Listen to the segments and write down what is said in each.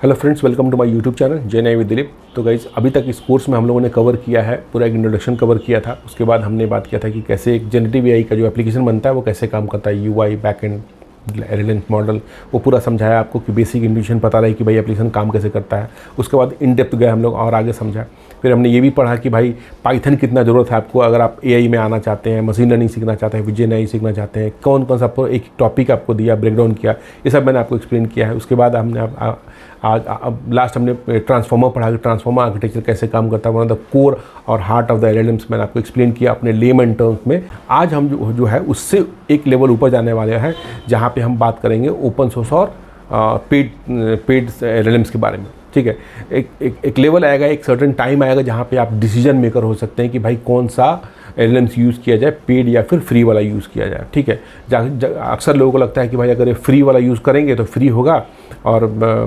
Hello friends, welcome to my YouTube channel JNI with Dilip. तो guys अभी तक इस कोर्स में हम लोगों ने कवर किया है, पूरा एक इंट्रोडक्शन कवर किया था। उसके बाद हमने बात किया था कि कैसे एक जनरेटिव AI का जो एप्लीकेशन बनता है वो कैसे काम करता है, UI बैकएंड LLM मॉडल, वो पूरा समझाया आपको कि बेसिक इंट्यूशन पता रहे कि भाई एप्लीकेशन काम कैसे करता है। उसके बाद इन डेप्थ गए हम लोग और आगे समझा। फिर हमने ये भी पढ़ा कि भाई पाइथन कितना ज़रूरत है आपको अगर आप AI में आना चाहते हैं, मशीन लर्निंग सीखना चाहते हैं, JNI सीखना चाहते हैं, कौन कौन सा आपको एक टॉपिक आपको दिया, ब्रेकडाउन किया, ये सब मैंने आपको एक्सप्लेन किया है। उसके बाद हमने आज लास्ट हमने ट्रांसफॉर्मर पढ़ा कि ट्रांसफॉर्मर आर्किटेक्चर कैसे काम करता है, वन ऑफ द कोर और हार्ट ऑफ द LLMs मैंने आपको एक्सप्लेन किया अपने लेमन टर्म्स में। आज हम जो है उससे एक लेवल ऊपर जाने वाले हैं, जहाँ पे हम बात करेंगे ओपन सोर्स और पेड LLMs के बारे में। ठीक है, एक लेवल आएगा, एक सर्टेन टाइम आएगा जहाँ पे आप डिसीजन मेकर हो सकते हैं कि भाई कौन सा LLMs यूज़ किया जाए, पेड या फिर फ्री वाला यूज़ किया जाए। ठीक है, अक्सर लोगों को लगता है कि भाई अगर ये फ्री वाला यूज़ करेंगे तो फ्री होगा और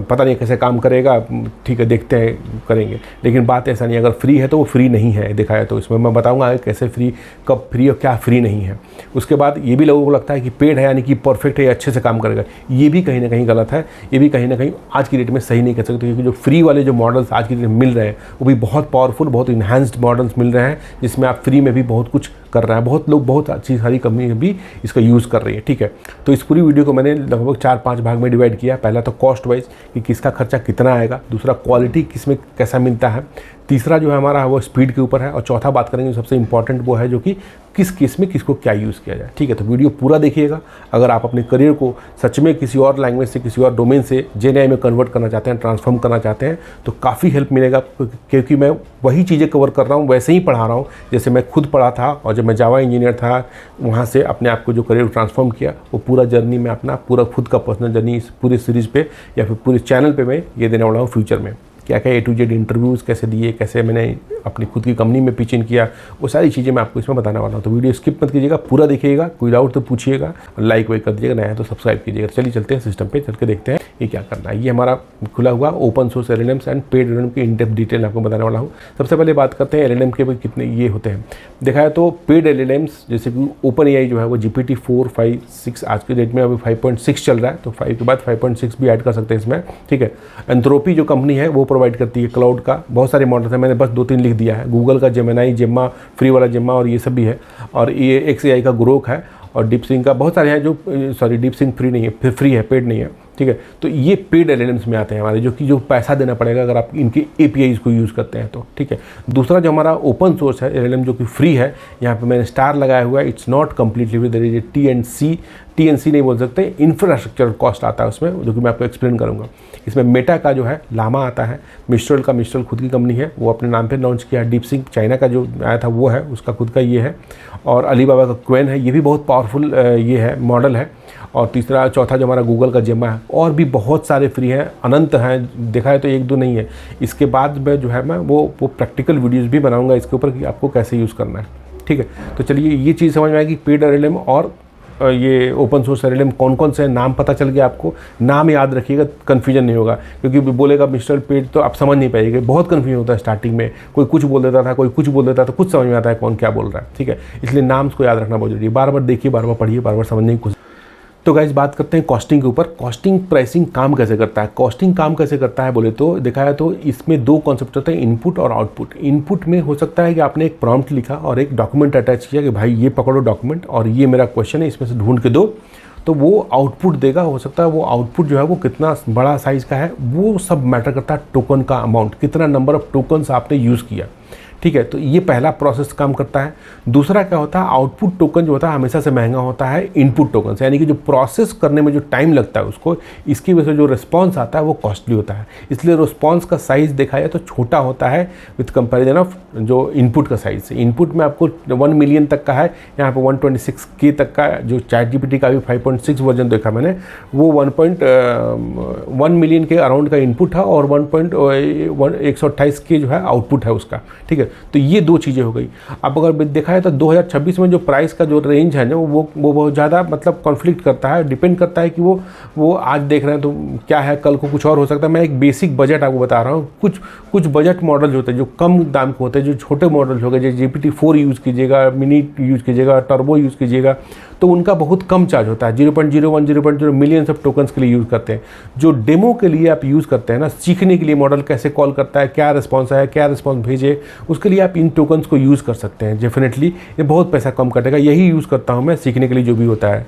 पता नहीं कैसे काम करेगा, ठीक है देखते हैं करेंगे, लेकिन बात ऐसा नहीं है। अगर फ्री है तो वो फ्री नहीं है, देखा है तो इसमें मैं बताऊंगा कैसे फ्री, कब फ्री और क्या फ्री नहीं है। उसके बाद ये भी लोगों को लगता है कि पेड है यानी कि परफेक्ट है, अच्छे से काम करेगा। ये भी कहीं ना कहीं गलत है, ये भी कहीं ना कहीं आज की डेट में सही नहीं कह सकते, क्योंकि जो फ्री वाले जो मॉडल्स आज की डेट में मिल रहे हैं वो भी बहुत पावरफुल, बहुत इन्हांस्ड मॉडल्स मिल रहे हैं, जिसमें आप फ्री में भी बहुत कुछ कर रहे हैं। बहुत लोग, बहुत अच्छी सारी कंपनी भी इसका यूज़ कर रही है। ठीक है, तो इस पूरी वीडियो को मैंने लगभग 4-5 भाग में डिवाइड किया। पहला तो कॉस्ट वाइज कि किसका खर्चा कितना आएगा, दूसरा क्वालिटी किसमें कैसा मिलता है, तीसरा जो है हमारा वो स्पीड के ऊपर है, और चौथा बात करेंगे सबसे इंपॉर्टेंट वो है जो कि किस केस में किसको क्या यूज़ किया जाए। ठीक है, तो वीडियो पूरा देखिएगा। अगर आप अपने करियर को सच में किसी और लैंग्वेज से, किसी और डोमेन से JNI में कन्वर्ट करना चाहते हैं, ट्रांसफॉर्म करना चाहते हैं, तो काफ़ी हेल्प मिलेगा, क्योंकि मैं वही चीज़ें कवर कर रहा हूँ, वैसे ही पढ़ा रहा हूँ जैसे मैं खुद पढ़ा था। और जब मैं जावा इंजीनियर था वहाँ से अपने आप को जो करियर ट्रांसफॉर्म किया, वो पूरा जर्नी में अपना पूरा खुद का पर्सनल जर्नी इस पूरी सीरीज़ पे या फिर पूरे चैनल पे मैं ये देने वाला हूँ। फ्यूचर में क्या क्या A to Z इंटरव्यूज़ कैसे दिए, कैसे मैंने अपनी खुद की कंपनी में पिच इन किया, वो सारी चीज़ें मैं आपको इसमें बताने वाला हूँ। तो वीडियो स्किप मत कीजिएगा, पूरा देखिएगा, कोई डाउट तो पूछिएगा, लाइक वाइक कर दीजिएगा, नया है तो सब्सक्राइब कीजिएगा। चलिए चलते हैं सिस्टम पे, चल के देखते हैं ये क्या करना है। ये हमारा खुला हुआ open source LLMs and paid LLM की इन डेप्थ डिटेल आपको बताने वाला हूँ। सबसे पहले बात करते हैं LLM के भाई कितने ये होते हैं। देखा है तो पेड LLMs जैसे कि OpenAI जो है वो GPT 4, 5, 6 आज के डेट में अभी 5.6 चल रहा है, तो 5 के बाद 5.6 भी ऐड कर सकते हैं इसमें। ठीक है, एंथ्रोपी जो कंपनी है वो प्रोवाइड करती है क्लाउड का, बहुत सारे मॉडल्स हैं, मैंने बस 2-3 लिख दिया है। गूगल का जेमिनी, जेम्मा, फ्री वाला जेम्मा और ये सब भी है, और ये XAI का ग्रोक है, और डीपसिंक का बहुत सारे हैं जो, सॉरी डीपसिंक फ्री नहीं है, फिर फ्री है, पेड नहीं है। ठीक है, तो ये पेड LLMs में आते हैं हमारे, जो पैसा देना पड़ेगा अगर आप इनके APIs को यूज़ करते हैं तो। ठीक है, दूसरा जो हमारा ओपन सोर्स है LLM जो कि फ्री है, यहाँ पे मैंने स्टार लगाया हुआ है, it's not completely free, there is TNC नहीं बोल सकते, इंफ्रास्ट्रक्चर कॉस्ट आता है उसमें, जो कि मैं आपको एक्सप्लेन करूँगा। इसमें मेटा का जो है लामा आता है, मिस्ट्रल खुद की कंपनी है, वो अपने नाम पे लॉन्च किया है। डीपसिंक चाइना का जो आया था वो है, उसका खुद का ये है, और अलीबाबा का क्वेन है, ये भी बहुत पावरफुल ये है मॉडल है। और तीसरा चौथा जो हमारा गूगल का जेम्मा है, और भी बहुत सारे फ्री हैं, अनंत हैं, देखा है तो 1-2 नहीं है। इसके बाद में जो है मैं वो प्रैक्टिकल वीडियोज़ भी बनाऊँगा इसके ऊपर कि आपको कैसे यूज़ करना है। ठीक है, तो चलिए ये चीज़ समझ में आएगी, पेड LLM और ये ओपन सोर्स LLM कौन कौन से नाम पता चल गया आपको, नाम याद रखिएगा, कन्फ्यूजन नहीं होगा, क्योंकि बोलेगा मिस्टर पेड तो आप समझ नहीं पाइएगा, बहुत कन्फ्यूजन होता है स्टार्टिंग में, कोई कुछ बोल देता था, कोई कुछ बोल देता था, कुछ समझ में आता है कौन क्या बोल रहा है। ठीक है, इसलिए नाम्स को याद रखना बहुत जरूरी है, बार बार देखिए, बार बार पढ़िए, बार बार समझने की कोशिश। तो गाइस बात करते हैं कॉस्टिंग के ऊपर। कॉस्टिंग प्राइसिंग काम कैसे करता है, कॉस्टिंग काम कैसे करता है बोले तो देखा है तो इसमें 2 कॉन्सेप्ट होते हैं, इनपुट और आउटपुट। इनपुट में हो सकता है कि आपने एक प्रॉम्प्ट लिखा और एक डॉक्यूमेंट अटैच किया कि भाई ये पकड़ो डॉक्यूमेंट और ये मेरा क्वेश्चन है, इसमें से ढूंढ के दो, तो वो आउटपुट देगा। हो सकता है वो आउटपुट जो है वो कितना बड़ा साइज़ का है, वो सब मैटर करता है। टोकन का अमाउंट, कितना नंबर ऑफ टोकन्स आपने यूज़ किया। ठीक है, तो ये पहला प्रोसेस काम करता है। दूसरा क्या होता है, आउटपुट टोकन जो होता है हमेशा से महंगा होता है इनपुट टोकन से, यानी कि जो प्रोसेस करने में जो टाइम लगता है उसको, इसकी वजह से जो रिस्पॉन्स आता है वो कॉस्टली होता है। इसलिए रिस्पॉन्स का साइज़ देखा जाए तो छोटा होता है विथ कंपैरिजन ऑफ जो इनपुट का साइज़। इनपुट में आपको 1 मिलियन तक का है, यहाँ पे 126K तक का, जो ChatGPT का भी 5.6 वर्जन देखा मैंने, वो 1 मिलियन के अराउंड का इनपुट है और 128K जो है आउटपुट है उसका। ठीक है, तो ये दो चीज़ें हो गई। अब अगर देखा है तो 2026 में जो प्राइस का जो रेंज है ना वो बहुत ज़्यादा मतलब कॉन्फ्लिक्ट करता है, डिपेंड करता है कि वो आज देख रहे हैं तो क्या है, कल को कुछ और हो सकता है। मैं एक बेसिक बजट आपको बता रहा हूँ। कुछ बजट मॉडल होते हैं जो कम दाम के होते हैं, जो छोटे मॉडल हो गए, जैसे GPT-4 यूज़ कीजिएगा, मिनी यूज़ कीजिएगा, टर्बो यूज़ कीजिएगा, तो उनका बहुत कम चार्ज होता है। 0.01 0.0 मिलियंस ऑफ टोकन्स के लिए यूज़ करते हैं। जो डेमो के लिए आप यूज़ करते हैं ना, सीखने के लिए मॉडल कैसे कॉल करता है, क्या रिस्पॉन्स आया, क्या रिस्पॉन्स भेजे, उसके लिए आप इन टोकन्स को यूज़ कर सकते हैं। डेफिनेटली ये बहुत पैसा कम कटेगा। यही यूज़ करता हूँ मैं सीखने के लिए जो भी होता है।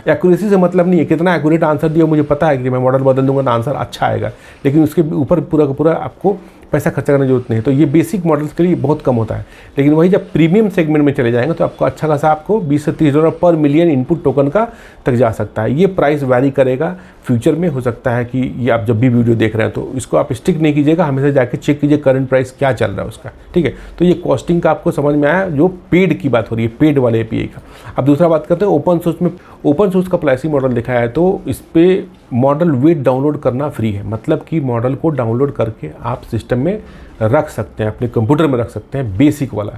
एक्यूरेसी से मतलब नहीं है कितना एक्यूरेट आंसर दिया, मुझे पता है कि मैं मॉडल बदल दूंगा तो आंसर अच्छा आएगा, लेकिन उसके ऊपर पूरा का पूरा आपको पैसा खर्चा करने की जरूरत नहीं है। तो ये बेसिक मॉडल्स के लिए बहुत कम होता है। लेकिन वही जब प्रीमियम सेगमेंट में चले जाएंगे तो आपको अच्छा खासा आपको $20 से $30 पर मिलियन इनपुट टोकन का तक जा सकता है। ये प्राइस वैरी करेगा फ्यूचर में। हो सकता है कि ये आप जब भी वीडियो देख रहे हैं तो इसको आप स्टिक नहीं कीजिएगा, हमेशा जाके चेक कीजिए करंट प्राइस क्या चल रहा है उसका, ठीक है। तो ये कॉस्टिंग का आपको समझ में आया, जो पेड की बात हो रही है, पेड वाले API का। अब दूसरा बात करते हैं ओपन सोर्स में। ओपन सोर्स का प्राइसिंग मॉडल दिखाया है तो इस पर मॉडल वेट डाउनलोड करना फ्री है। मतलब कि मॉडल को डाउनलोड करके आप सिस्टम में रख सकते हैं, अपने कंप्यूटर में रख सकते हैं, बेसिक वाला।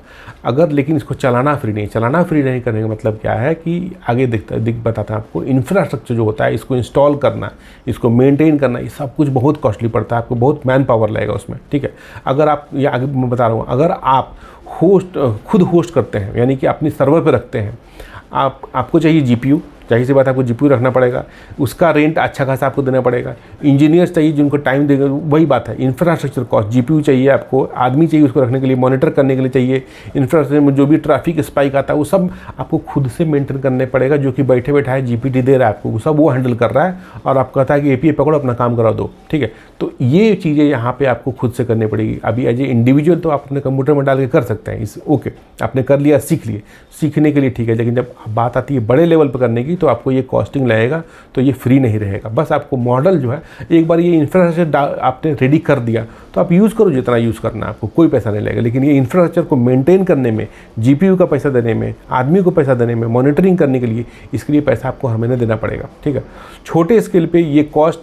अगर लेकिन इसको चलाना फ्री नहीं, चलाना फ्री नहीं करने का मतलब क्या है कि आगे बताता है आपको, इंफ्रास्ट्रक्चर जो होता है इसको इंस्टॉल करना, इसको मेंटेन करना, ये सब कुछ बहुत कॉस्टली पड़ता है, आपको बहुत मैन पावर लगेगा उसमें, ठीक है। अगर आप, ये आगे मैं बता रहा हूँ, अगर आप खुद होस्ट करते हैं, यानी कि अपने सर्वर पर रखते हैं, आपको चाहिए GPU, जाहिर सी बात है आपको GPU रखना पड़ेगा, उसका रेंट अच्छा खासा आपको देना पड़ेगा। इंजीनियर्स चाहिए जिनको टाइम देगा, वही बात है, इंफ्रास्ट्रक्चर कॉस्ट, GPU चाहिए आपको, आदमी चाहिए उसको रखने के लिए, मॉनिटर करने के लिए चाहिए, इंफ्रास्ट्रक्चर में जो भी ट्रैफिक स्पाइक आता है वो सब आपको खुद से मेंटेन करने पड़ेगा। जो कि बैठे बैठाए GPT दे रहा है आपको, वो सब वो हैंडल कर रहा है और आप कहता है कि API पकड़ो अपना काम करा दो, ठीक है। तो ये चीज़ें यहाँ पर आपको खुद से करनी पड़ेगी। अभी एज ए इंडिविजुअल तो आप अपने कंप्यूटर में डाल के कर सकते हैं इस, ओके, आपने कर लिया, सीख लिए, सीखने के लिए ठीक है। लेकिन जब बात आती है बड़े लेवल पर करने की तो आपको ये कॉस्टिंग लगेगा, तो ये फ्री नहीं रहेगा। बस आपको मॉडल जो है, एक बार ये इंफ्रास्ट्रक्चर आपने रेडी कर दिया तो आप यूज़ करो, जितना यूज़ करना है, आपको कोई पैसा नहीं लगेगा। लेकिन ये इंफ्रास्ट्रक्चर को मेंटेन करने में, GPU का पैसा देने में, आदमी को पैसा देने में, मॉनिटरिंग करने के लिए, इसके लिए पैसा आपको हर महीने देना पड़ेगा, ठीक है। छोटे स्केल पे ये कॉस्ट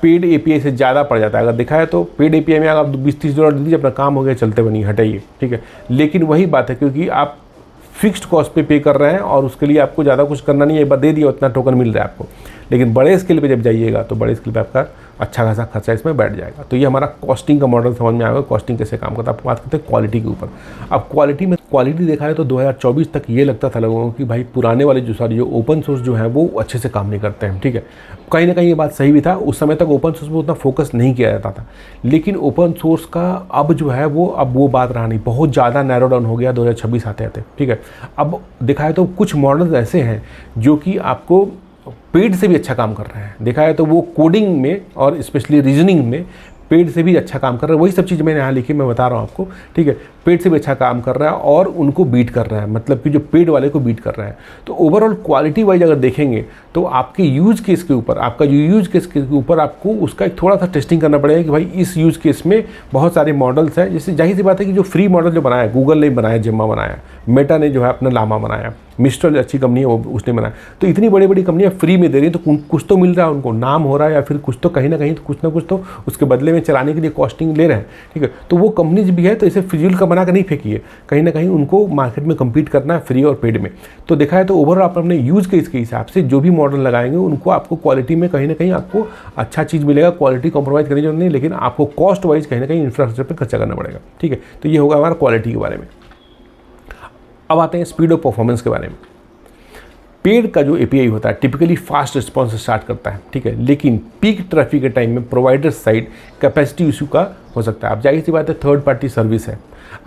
पेड API से ज़्यादा पड़ जाता है। अगर देखा है तो पेड API में अगर आप $20-30 दे दीजिए, अपना काम हो गया, चलते बनिए, हटाइए, ठीक है। लेकिन वही बात है, क्योंकि आप फिक्स्ड कॉस्ट पे कर रहे हैं और उसके लिए आपको ज़्यादा कुछ करना नहीं है, एक बार दे दिया उतना टोकन मिल रहा है आपको। लेकिन बड़े स्केल पे जब जाइएगा तो बड़े स्केल पे आपका अच्छा खासा खर्चा इसमें बैठ जाएगा। तो ये हमारा कॉस्टिंग का मॉडल समझ में आएगा, कॉस्टिंग कैसे काम करता है। आप बात करते हैं क्वालिटी के ऊपर। अब क्वालिटी देखा है तो 2024 तक ये लगता था लोगों को कि भाई पुराने वाले जो ओपन सोर्स जो है वो अच्छे से काम नहीं करते हैं, ठीक है। कहीं ना कहीं ये बात सही भी था, उस समय तक ओपन सोर्स पर उतना फोकस नहीं किया जाता था। लेकिन ओपन सोर्स का अब जो है वो बात रहा नहीं, बहुत ज़्यादा नैरो डाउन हो गया 2026 आते आते, ठीक है। अब देखा है तो कुछ मॉडल्स ऐसे हैं जो कि आपको पेड से भी अच्छा काम कर रहे हैं। देखा है तो वो कोडिंग में और स्पेशली रीजनिंग में पेड से भी अच्छा काम कर रहा है। वही सब चीज़ मैंने यहाँ लिखी, मैं बता रहा हूँ आपको, ठीक है। पेड से भी अच्छा काम कर रहा है और उनको बीट कर रहा है, मतलब कि जो पेड वाले को बीट कर रहा है। तो ओवरऑल क्वालिटी वाइज अगर देखेंगे तो आपके यूज़ केस के ऊपर, आपका जो यूज़ केस के ऊपर आपको उसका एक थोड़ा सा टेस्टिंग करना पड़ेगा कि भाई इस यूज़ केस में बहुत सारे मॉडल्स हैं। जैसे जाहिर सी बात है कि जो फ्री मॉडल जो बनाया, गूगल ने बनाया, जेम्मा बनाया, मेटा ने जो है अपना लामा बनाया, मिस्ट्रल अच्छी कंपनी है वो उसने बनाया। तो इतनी बड़ी बड़ी कंपनियां फ्री में दे रही हैं, तो कुछ तो मिल रहा है उनको, नाम हो रहा है, या फिर कुछ तो कहीं ना कहीं कुछ ना कुछ तो उसके बदले में चलाने के लिए कॉस्टिंग ले रहे हैं, ठीक है। तो वो कंपनीज भी है, तो इसे फिजूल का बना कर नहीं फेंकिए, कहीं ना कहीं उनको मार्केट में कम्पीट करना है फ्री और पेड में। तो देखा है तो ओवरऑल आप अपने यूज़ केस के हिसाब से जो भी मॉडल लगाएंगे उनको आपको क्वालिटी में कहीं ना कहीं आपको अच्छा चीज़ मिलेगा। क्वालिटी कॉम्प्रोमाइज़ करने की जरूरत नहीं, लेकिन आपको कॉस्ट वाइज कहीं ना कहीं इंफ्रास्ट्रक्चर पर खर्चा करना पड़ेगा, ठीक है। तो ये होगा हमारा क्वालिटी के बारे में। अब आते हैं स्पीड और परफॉर्मेंस के बारे में। पेड का जो API होता है टिपिकली फास्ट रिस्पॉन्स से स्टार्ट करता है, ठीक है। लेकिन पीक ट्रैफिक के टाइम में प्रोवाइडर साइड कैपेसिटी इशू का हो सकता है। अब जाहिर सी बात है, थर्ड पार्टी सर्विस है,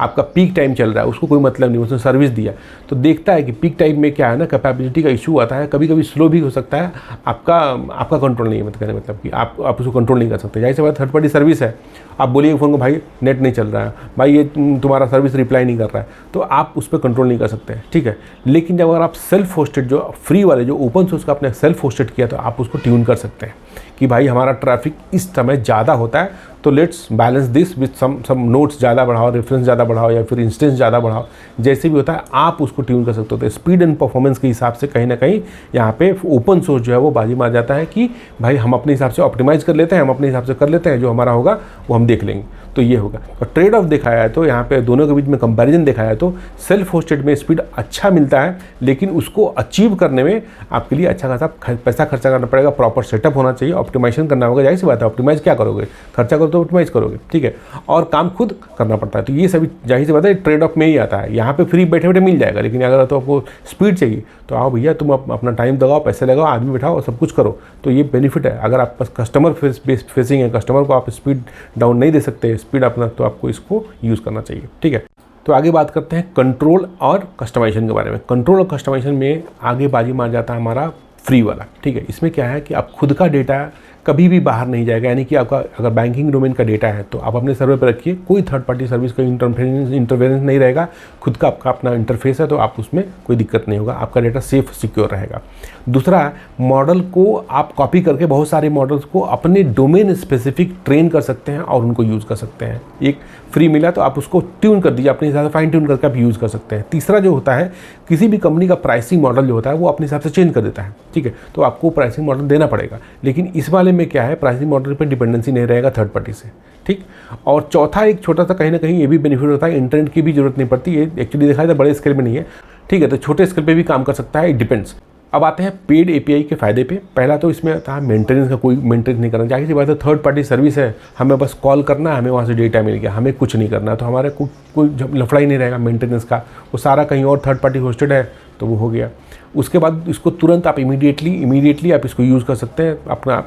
आपका पीक टाइम चल रहा है, उसको कोई मतलब नहीं, उसने सर्विस दिया तो देखता है कि पीक टाइम में क्या है ना, कैपेबिलिटी का इशू आता है, कभी कभी स्लो भी हो सकता है। आपका कंट्रोल नहीं है, मतलब कि आप उसको कंट्रोल नहीं कर सकते। जाहिर सी बात थर्ड पार्टी सर्विस है, आप बोलिए फ़ोन को भाई नेट नहीं चल रहा है, भाई ये तुम्हारा सर्विस रिप्लाई नहीं कर रहा है, तो आप उस पर कंट्रोल नहीं कर सकते, ठीक है। लेकिन जब अगर आप सेल्फ होस्टेड जो फ्री वाले जो ओपन सोर्स का आपने सेल्फ होस्टेड किया तो आप उसको ट्यून कर सकते हैं कि भाई हमारा ट्रैफिक इस समय ज़्यादा होता है, तो let's balance this with some notes ज़्यादा बढ़ाओ, रेफरेंस ज़्यादा बढ़ाओ, या फिर इंस्टेंस ज़्यादा बढ़ाओ, जैसे भी होता है आप उसको ट्यून कर सकते हो। तो स्पीड एंड परफॉर्मेंस के हिसाब से कहीं ना कहीं यहाँ पे ओपन सोर्स जो है वो बाजी मार जाता है कि भाई हम अपने हिसाब से ऑप्टिमाइज़ कर लेते हैं, हम अपने हिसाब से कर लेते हैं, जो हमारा होगा वो हम देख लेंगे। तो ये होगा। और ट्रेड ऑफ देखा है तो यहाँ पे दोनों के बीच में कंपैरिजन देखा है तो सेल्फ होस्टेड में स्पीड अच्छा मिलता है, लेकिन उसको अचीव करने में आपके लिए अच्छा खासा पैसा खर्चा करना पड़ेगा, प्रॉपर सेटअप होना चाहिए, ऑप्टिमाइजेशन करना होगा। जाहिर सी बात है, ऑप्टिमाइज क्या करोगे, खर्चा करो तो ऑप्टिमाइज करोगे, ठीक है, और काम खुद करना पड़ता है। तो ये सभी जाहिर सी बात है ट्रेड ऑफ में ही आता है। यहाँ पे फ्री बैठे बैठे मिल जाएगा, लेकिन अगर तो आपको स्पीड चाहिए तो आओ भैया, तुम अपना टाइम लगाओ, पैसे लगाओ, आदमी बैठाओ और सब कुछ करो। तो ये बेनिफिट है। अगर आप कस्टमर फेसिंग है, कस्टमर को आप स्पीड डाउन नहीं दे सकते स्पीड अपना, तो आपको इसको यूज़ करना चाहिए, ठीक है। तो आगे बात करते हैं कंट्रोल और कस्टमाइजेशन के बारे में। कंट्रोल और कस्टमाइजेशन में आगे बाजी मार जाता है हमारा फ्री वाला, ठीक है। इसमें क्या है कि आप खुद का डेटा कभी भी बाहर नहीं जाएगा, यानी कि आपका अगर बैंकिंग डोमेन का डेटा है तो आप अपने सर्वर पर रखिए, कोई थर्ड पार्टी सर्विस का इंटरफेरेंस नहीं रहेगा, खुद का आपका अपना इंटरफेस है तो आप उसमें कोई दिक्कत नहीं होगा, आपका डेटा सेफ सिक्योर रहेगा। दूसरा, मॉडल को आप कॉपी करके बहुत सारे मॉडल्स को अपने डोमेन स्पेसिफिक ट्रेन कर सकते हैं और उनको यूज़ कर सकते हैं। एक फ्री मिला तो आप उसको ट्यून कर दीजिए, अपने हिसाब से फाइन ट्यून करके आप यूज़ कर सकते हैं। तीसरा जो होता है, किसी भी कंपनी का प्राइसिंग मॉडल जो होता है वो अपने हिसाब से चेंज कर देता है, ठीक है, तो आपको प्राइसिंग मॉडल देना पड़ेगा। लेकिन इस वाले में क्या है, प्राइसिंग मॉडल पर डिपेंडेंसी नहीं रहेगा थर्ड पार्टी से, ठीक। और चौथा, एक छोटा सा कहीं ना कहीं ये भी बेनिफिट होता है, इंटरनेट की भी जरूरत नहीं पड़ती। ये एक्चुअली देखा जाए तो बड़े स्केल में नहीं है, ठीक है, तो छोटे स्केल पे भी काम कर सकता है, इट डिपेंड्स। अब आते हैं पेड एपीआई के फ़ायदे पे। पहला तो इसमें था मेंटेनेंस का, कोई मेंटेनेंस नहीं करना। जाहिर सी बात है, थर्ड पार्टी सर्विस है, हमें बस कॉल करना है, हमें वहाँ से डेटा मिल गया, हमें कुछ नहीं करना, तो हमारे कोई लफड़ा ही नहीं रहेगा मेंटेनेंस का, वो सारा कहीं और थर्ड पार्टी होस्टेड है तो वो हो गया। उसके बाद इसको तुरंत आप इमीडिएटली आप इसको यूज़ कर सकते हैं।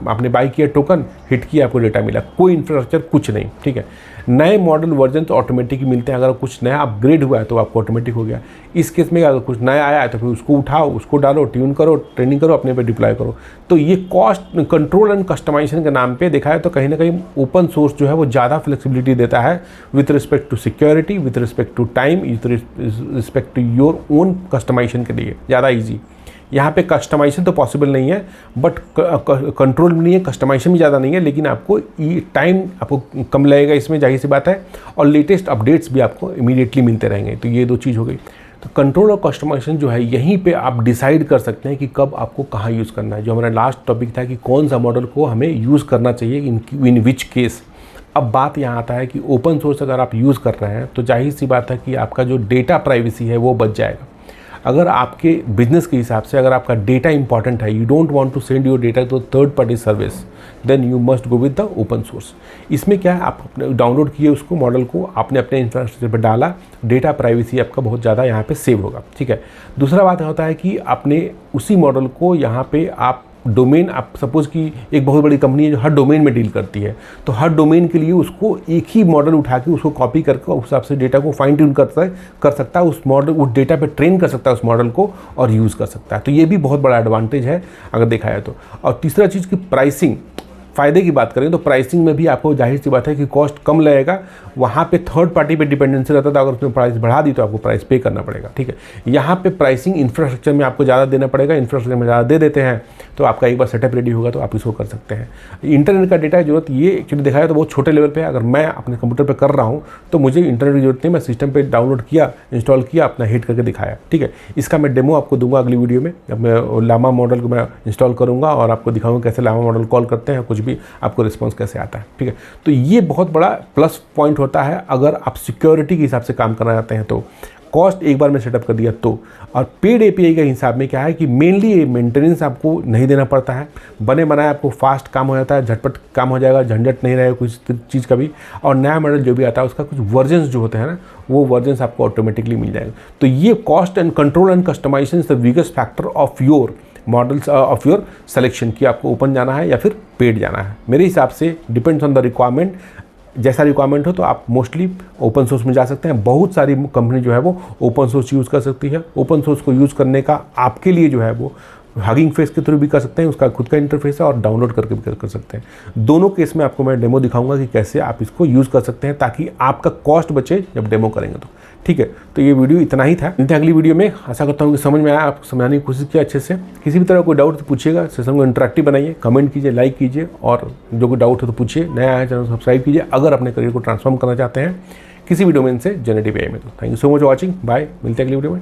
आपने बाई किया टोकन, हिट किया, आपको डेटा मिला, कोई इंफ्रास्ट्रक्चर कुछ नहीं, ठीक है। नए मॉडल वर्जन तो ऑटोमेटिक ही मिलते हैं, अगर कुछ नया अपग्रेड हुआ है तो आपको ऑटोमेटिक हो गया। इस केस में अगर कुछ नया आया है तो फिर उसको उठाओ, उसको डालो, ट्यून करो, ट्रेनिंग करो, अपने पे डिप्लॉय करो। तो ये कॉस्ट कंट्रोल एंड कस्टमाइजेशन के नाम पे देखा है तो कहीं ना कहीं ओपन सोर्स जो है वो ज़्यादा फ्लेक्सिबिलिटी देता है with respect to security, with respect to time, with respect to your own customization के लिए ज़्यादा ईजी। यहाँ पे कस्टमाइजेशन तो पॉसिबल नहीं है, बट कंट्रोल भी नहीं है, कस्टमाइजेशन भी ज़्यादा नहीं है, लेकिन आपको टाइम आपको कम लगेगा इसमें, जाहिर सी बात है, और लेटेस्ट अपडेट्स भी आपको इमीडिएटली मिलते रहेंगे। तो ये दो चीज़ हो गई। तो कंट्रोल और कस्टमाइजेशन जो है यहीं पे आप डिसाइड कर सकते हैं कि कब आपको कहाँ यूज़ करना है। जो हमारा लास्ट टॉपिक था कि कौन सा मॉडल को हमें यूज़ करना चाहिए, इन विच केस। अब बात यहाँ आता है कि ओपन सोर्स अगर आप यूज़ कर रहे हैं तो जाहिर सी बात है कि आपका जो डेटा प्राइवेसी है वो बच जाएगा। अगर आपके बिजनेस के हिसाब से अगर आपका डेटा इंपॉर्टेंट है, you don't want to send your data to third party service, then you must go with the open source. इसमें क्या है, आप डाउनलोड किए उसको मॉडल को, आपने अपने इंफ्रास्ट्रक्चर पर डाला, डेटा प्राइवेसी आपका बहुत ज़्यादा यहाँ पे सेव होगा, ठीक है। दूसरा बात होता है कि आपने उसी मॉडल को यहाँ पे आप डोमेन, आप सपोज़ कि एक बहुत बड़ी कंपनी है जो हर डोमेन में डील करती है, तो हर डोमेन के लिए उसको एक ही मॉडल उठा के उसको कॉपी करके उस हिसाब से डेटा को फाइन ट्यून कर सकता है, उस मॉडल उस डेटा पे ट्रेन कर सकता है उस मॉडल को और यूज़ कर सकता है। तो ये भी बहुत बड़ा एडवांटेज है अगर देखा जाए तो। और तीसरा चीज़ की प्राइसिंग, फ़ायदे की बात करें तो प्राइसिंग में भी आपको जाहिर सी बात है कि कॉस्ट कम लगेगा। वहाँ पे थर्ड पार्टी पे डिपेंडेंसी रहता था, अगर उसने प्राइस बढ़ा दी तो आपको प्राइस पे करना पड़ेगा, ठीक है। यहाँ पे प्राइसिंग इंफ्रास्ट्रक्चर में आपको ज़्यादा देना पड़ेगा, इंफ्रास्ट्रक्चर में ज़्यादा दे देते हैं तो आपका एक बार सेटअप रेडी होगा तो आप इसको कर सकते हैं। इंटरनेट का डेटा की जरूरत ये एक्चुअली देखा है तो बहुत छोटे लेवल पे है। अगर मैं अपने कंप्यूटर पे कर रहा हूँ तो मुझे इंटरनेट की जरूरत नहीं, मैं सिस्टम पे डाउनलोड किया, इंस्टॉल किया, अपना हिट करके दिखाया, ठीक है। इसका मैं डेमो आपको दूंगा अगली वीडियो में। जब मैं लामा मॉडल को मैं इंस्टॉल करूँगा और आपको दिखाऊंगा कैसे लामा मॉडल कॉल करते हैं, कुछ भी आपको रिस्पॉन्स कैसे आता है, ठीक है। तो ये बहुत बड़ा प्लस पॉइंट होता है अगर आप सिक्योरिटी के हिसाब से काम करना चाहते हैं तो। कॉस्ट एक बार में सेटअप कर दिया तो। और पेड एपीआई के हिसाब में क्या है कि मेनली मेंटेनेंस आपको नहीं देना पड़ता है, बने बनाए आपको फास्ट काम हो जाता है, झटपट काम हो जाएगा, झंझट नहीं रहेगा कुछ चीज़ का भी। और नया मॉडल जो भी आता है उसका कुछ वर्जन्स जो होते हैं ना, वो वर्जन्स आपको ऑटोमेटिकली मिल जाएगा। तो ये cost and control and customization is the biggest factor of your models of your selection कि आपको ओपन जाना है या फिर पेड जाना है। मेरे हिसाब से डिपेंड्स ऑन द रिक्वायरमेंट, जैसा रिक्वायरमेंट हो तो आप मोस्टली ओपन सोर्स में जा सकते हैं। बहुत सारी कंपनी जो है वो ओपन सोर्स यूज़ कर सकती है। ओपन सोर्स को यूज़ करने का आपके लिए जो है वो हगिंग फेस के थ्रू भी कर सकते हैं, उसका खुद का इंटरफेस है, और डाउनलोड करके भी कर सकते हैं। दोनों केस में आपको मैं डेमो दिखाऊंगा कि कैसे आप इसको यूज़ कर सकते हैं ताकि आपका कॉस्ट बचे जब डेमो करेंगे तो, ठीक है। तो ये वीडियो इतना ही था। मिलते हैं अगली वीडियो में। आशा करता हूँ कि समझ में आया, आपको समझाने की कोशिश की अच्छे से। किसी भी तरह कोई डाउट तो पूछिएगा, सेशन को इंटरेक्टिव बनाइए, कमेंट कीजिए, लाइक कीजिए, और जो कोई डाउट हो तो पूछिए। नया है चैनल सब्सक्राइब कीजिए अगर अपने करियर को ट्रांसफॉर्म करना चाहते हैं किसी भी डोमेन से जनरेटिव एआई में। तो thank you so much for watching, bye, मिलते हैं अगली वीडियो में।